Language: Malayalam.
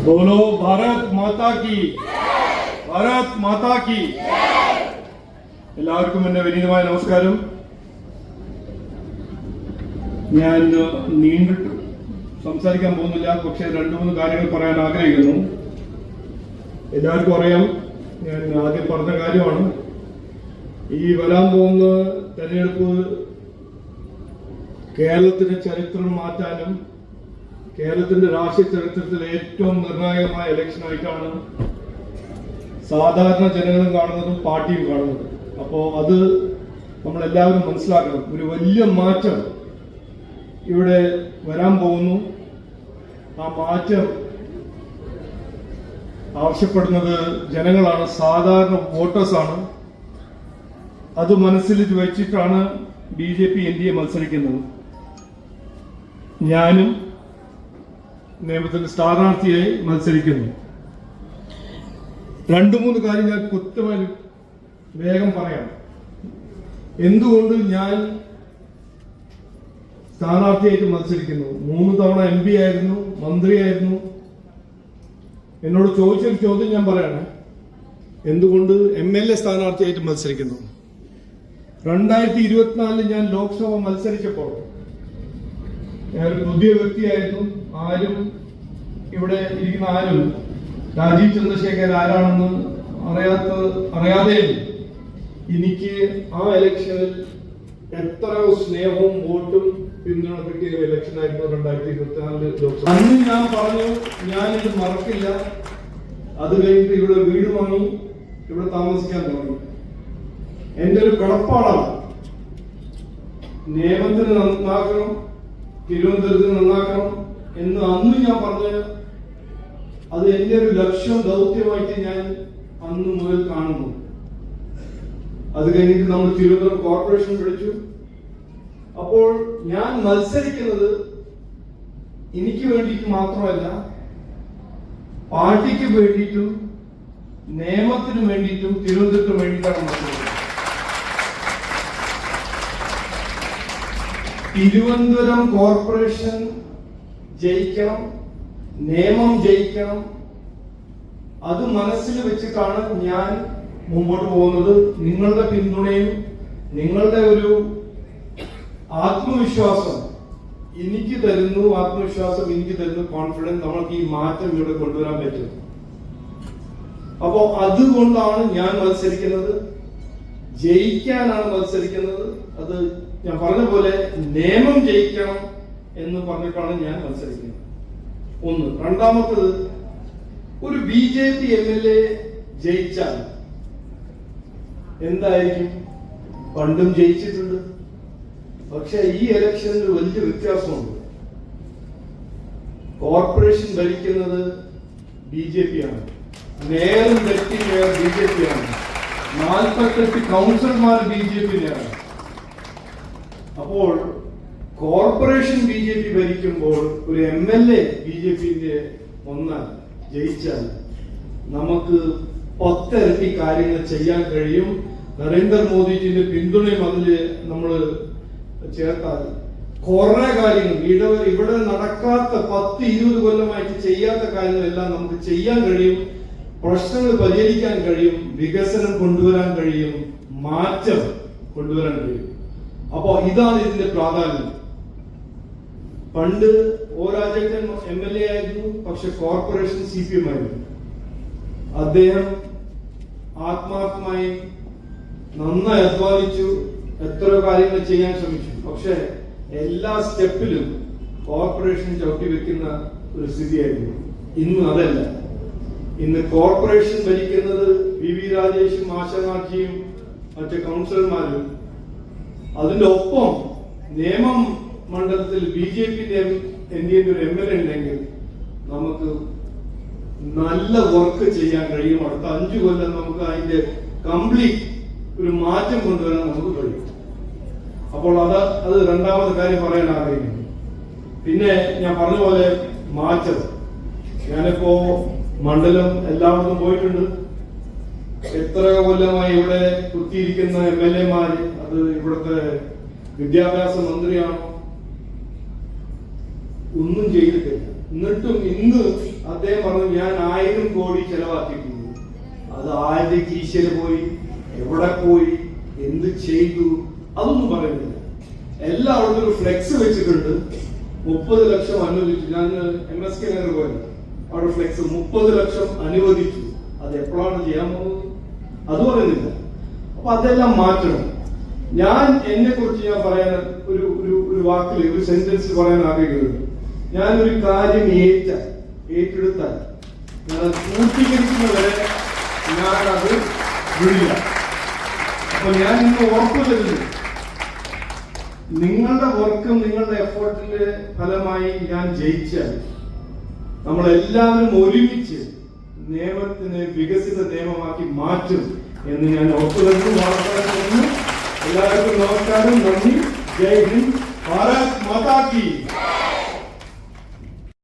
बोलो भारत माता की, भारत माता की. എല്ലാവർക്കും എന്റെ വിനീതമായ നമസ്കാരം. ഞാൻ നീണ്ടിട്ട് സംസാരിക്കാൻ പോകുന്നില്ല, പക്ഷെ 2-3 കാര്യങ്ങൾ പറയാൻ ആഗ്രഹിക്കുന്നു. എല്ലാവർക്കും അറിയാം, ഞാൻ ആദ്യം പറഞ്ഞ കാര്യമാണ്, ഈ വരാൻ പോകുന്ന തെരഞ്ഞെടുപ്പ് കേരളത്തിന്റെ ചരിത്രം മാറ്റാനും കേരളത്തിന്റെ രാഷ്ട്രീയ ചരിത്രത്തിൽ ഏറ്റവും നിർണായകമായ ഇലക്ഷൻ ആയിട്ടാണ് സാധാരണ ജനങ്ങളും കാണുന്നതും പാർട്ടിയും കാണുന്നതും. അപ്പോൾ അത് നമ്മളെല്ലാവരും മനസ്സിലാക്കണം. ഒരു വലിയ മാറ്റം ഇവിടെ വരാൻ പോകുന്നു. ആ മാറ്റം ആവശ്യപ്പെടുന്നത് ജനങ്ങളാണ്, സാധാരണ വോട്ടേഴ്സാണ്. അത് മനസ്സിൽ വെച്ചിട്ടാണ് BJP NDA മത്സരിക്കുന്നത്. ഞാനും നിയമത്തിൽ സ്ഥാനാർത്ഥിയായി മത്സരിക്കുന്നു. 2-3 കാര്യം ഞാൻ കൃത്യമായി വേഗം പറയാം. എന്തുകൊണ്ട് ഞാൻ സ്ഥാനാർത്ഥിയായിട്ട് മത്സരിക്കുന്നു? 3 തവണ MP ആയിരുന്നു, മന്ത്രിയായിരുന്നു. എന്നോട് ചോദിച്ചൊരു ചോദ്യം ഞാൻ പറയാണ്, എന്തുകൊണ്ട് MLA സ്ഥാനാർത്ഥിയായിട്ട് മത്സരിക്കുന്നു? 2024 ഞാൻ ലോക്സഭ മത്സരിച്ചപ്പോൾ ഞാനൊരു പുതിയ വ്യക്തിയായിരുന്നു. ആരും ഇവിടെ ഇരിക്കുന്ന ആരും രാജീവ് ചന്ദ്രശേഖർ ആരാണെന്ന് അറിയാതെ എനിക്ക് ആ ഇലക്ഷനിൽ എത്രയോ സ്നേഹവും വോട്ടും പിന്തുണ കിട്ടിയ ഇലക്ഷൻ ആയിരുന്നു 2024 ലോക്സഭ. അന്ന് ഞാൻ പറഞ്ഞു, ഞാനിത് മറക്കില്ല. അത് കഴിഞ്ഞിട്ട് ഇവിടെ വീട് വാങ്ങി ഇവിടെ താമസിക്കാൻ തുടങ്ങി. എന്റെ ഒരു കടപ്പാടാണ്, നിയമത്തിന് നന്നാക്കണം, തിരുവനന്തപുരത്തിന് നന്നാക്കണം എന്ന് അന്ന് ഞാൻ പറഞ്ഞ അത് എന്റെ ഒരു ലക്ഷ്യം, ദൗത്യമായിട്ട് ഞാൻ അന്ന് മുതൽ കാണുന്നു. അത് കഴിഞ്ഞിട്ട് നമ്മൾ തിരുവനന്തപുരം കോർപ്പറേഷൻ വിളിച്ചു. അപ്പോൾ ഞാൻ മത്സരിക്കുന്നത് എനിക്ക് വേണ്ടിയിട്ട് മാത്രമല്ല, പാർട്ടിക്ക് വേണ്ടിയിട്ടും നിയമത്തിന് വേണ്ടിയിട്ടും തിരുവനന്തപുരത്തിന് വേണ്ടിയിട്ടാണ് മത്സരിക്കുന്നത്. തിരുവനന്തപുരം കോർപ്പറേഷൻ ജയിക്കണം, നിയമം ജയിക്കണം. അത് മനസ്സിൽ വെച്ചിട്ടാണ് ഞാൻ മുമ്പോട്ട് പോകുന്നത്. നിങ്ങളുടെ പിന്തുണയും നിങ്ങളുടെ ഒരു ആത്മവിശ്വാസം എനിക്ക് തരുന്നു, കോൺഫിഡൻസ് നമ്മൾക്ക് ഈ മാറ്റം ഇവിടെ കൊണ്ടുവരാൻ പറ്റും. അപ്പോ അതുകൊണ്ടാണ് ഞാൻ മത്സരിക്കുന്നത്. ജയിക്കാനാണ് മത്സരിക്കുന്നത്. അത് ഞാൻ പറഞ്ഞ പോലെ നിയമം ജയിക്കണം എന്ന് പറഞ്ഞിട്ടാണ് ഞാൻ മത്സരിക്കുന്നത്. ഒന്ന്. രണ്ടാമത്തത്, ഒരു BJP MLA ജയിച്ചാൽ എന്തായിരിക്കും? പണ്ടും ജയിച്ചിട്ടുണ്ട്. പക്ഷെ ഈ ഇലക്ഷനിൽ വലിയ വ്യത്യാസമുണ്ട്. കോർപ്പറേഷൻ ഭരിക്കുന്നത് BJP ആണ്, മേയറും ഡെപ്യൂട്ടി മേയർ BJP ആണ്, 48 കൗൺസിലർമാർ BJP-യാണ്. അപ്പോൾ കോർപ്പറേഷൻ BJP ഭരിക്കുമ്പോൾ ഒരു MLA BJP-ന്റെ ഒന്നാൽ ജയിച്ചാൽ നമുക്ക് 10 ഇരട്ടി കാര്യങ്ങൾ ചെയ്യാൻ കഴിയും. നരേന്ദ്രമോദിജിന്റെ പിന്തുണയും അതിൽ നമ്മൾ ചേർത്താൽ കുറെ കാര്യങ്ങൾ ഇവിടെ നടക്കാത്ത 10-20 കൊല്ലമായിട്ട് ചെയ്യാത്ത കാര്യങ്ങളെല്ലാം നമുക്ക് ചെയ്യാൻ കഴിയും. പ്രശ്നങ്ങൾ പരിഹരിക്കാൻ കഴിയും, വികസനം കൊണ്ടുവരാൻ കഴിയും, മാറ്റം കൊണ്ടുവരാൻ കഴിയും. അപ്പോ ഇതാണ് ഇതിന്റെ പ്രാധാന്യം. പണ്ട് O. രാജേന്ദ്രൻ MLA ആയിരുന്നു, പക്ഷെ കോർപ്പറേഷൻ CPM ആയിരുന്നു. അദ്ദേഹം ആത്മാർത്ഥമായി നന്നായി അധ്വാനിച്ചു, എത്രയോ കാര്യങ്ങൾ ചെയ്യാൻ ശ്രമിച്ചു. പക്ഷെ എല്ലാ സ്റ്റെപ്പിലും കോർപ്പറേഷൻ ചവിട്ടി വെക്കുന്ന ഒരു സ്ഥിതിയായിരുന്നു. ഇന്ന് അതല്ല. ഇന്ന് കോർപ്പറേഷൻ ഭരിക്കുന്നത് VV രാജേഷും ആശാനാഥിയും മറ്റ് കൗൺസിലർമാരും. അതിന്റെ ഒപ്പം നിയമം മണ്ഡലത്തിൽ BJP-ന്റെ NDA ഒരു MLA ഉണ്ടെങ്കിൽ നമുക്ക് നല്ല വർക്ക് ചെയ്യാൻ കഴിയും. അടുത്ത 5 കൊല്ലം നമുക്ക് അതിന്റെ കംപ്ലീറ്റ് ഒരു മാറ്റം കൊണ്ടുവരാൻ നമുക്ക് കഴിയും. അപ്പോൾ അത് രണ്ടാമത്തെ കാര്യം പറയാൻ ആഗ്രഹിക്കുന്നു. പിന്നെ ഞാൻ പറഞ്ഞ പോലെ മാറ്റം. ഞാനിപ്പോ മണ്ഡലം എല്ലായിടത്തും പോയിട്ടുണ്ട്. എത്ര കൊല്ലമായി ഇവിടെ കുത്തിയിരിക്കുന്ന MLA-മാര്, അത് ഇവിടുത്തെ വിദ്യാഭ്യാസ മന്ത്രിയാണോ, ഒന്നും ചെയ്തിട്ടില്ല. എന്നിട്ടും ഇന്ന് അദ്ദേഹം പറഞ്ഞു ഞാൻ 1000 കോടി ചെലവാക്കിയിട്ടുണ്ട്. അത് ആരുടെ കീശയിൽ പോയി, എവിടെ പോയി, എന്ത് ചെയ്തു, അതൊന്നും പറയുന്നില്ല. എല്ലായിടത്തും ഒരു ഫ്ലെക്സ് വെച്ചിട്ടുണ്ട്. 30 ലക്ഷം അനുവദിച്ചു. ഞാൻ MSK നഗർ പോയത്, അവിടെ ഫ്ലെക്സ് 30 ലക്ഷം അനുവദിച്ചു. അത് എപ്പോഴാണ് ചെയ്യാൻ പോകുന്നത് അത് പറയുന്നില്ല. അപ്പൊ അതെല്ലാം മാറ്റണം. ഞാൻ എന്നെ കുറിച്ച് ഞാൻ പറയാൻ ഒരു വാക്കിൽ, ഒരു സെന്റൻസ് പറയാൻ ആഗ്രഹിക്കുന്നത്, ഞാനൊരു കാര്യം ഏറ്റെടുത്താൽ ഞാൻ പൂർത്തീകരിക്കുന്നവരെ ഞാനത് വിടില്ല. അപ്പൊ ഞാൻ ഇന്ന് ഉറപ്പ് തരുന്നു, നിങ്ങളുടെ വർക്കും നിങ്ങളുടെ എഫേർട്ടിന്റെ ഫലമായി ഞാൻ ജയിച്ചാൽ നമ്മളെല്ലാവരും ഒരുമിച്ച് നിയമത്തിനെ വികസിത നിയമമാക്കി മാറ്റും എന്ന് ഞാൻ ഉറപ്പ് തരുന്നു. എല്ലാവർക്കും നമസ്കാരം, നന്ദി, ജയ് ഹിന്ദ്, ഭാരത് മാതാ കി.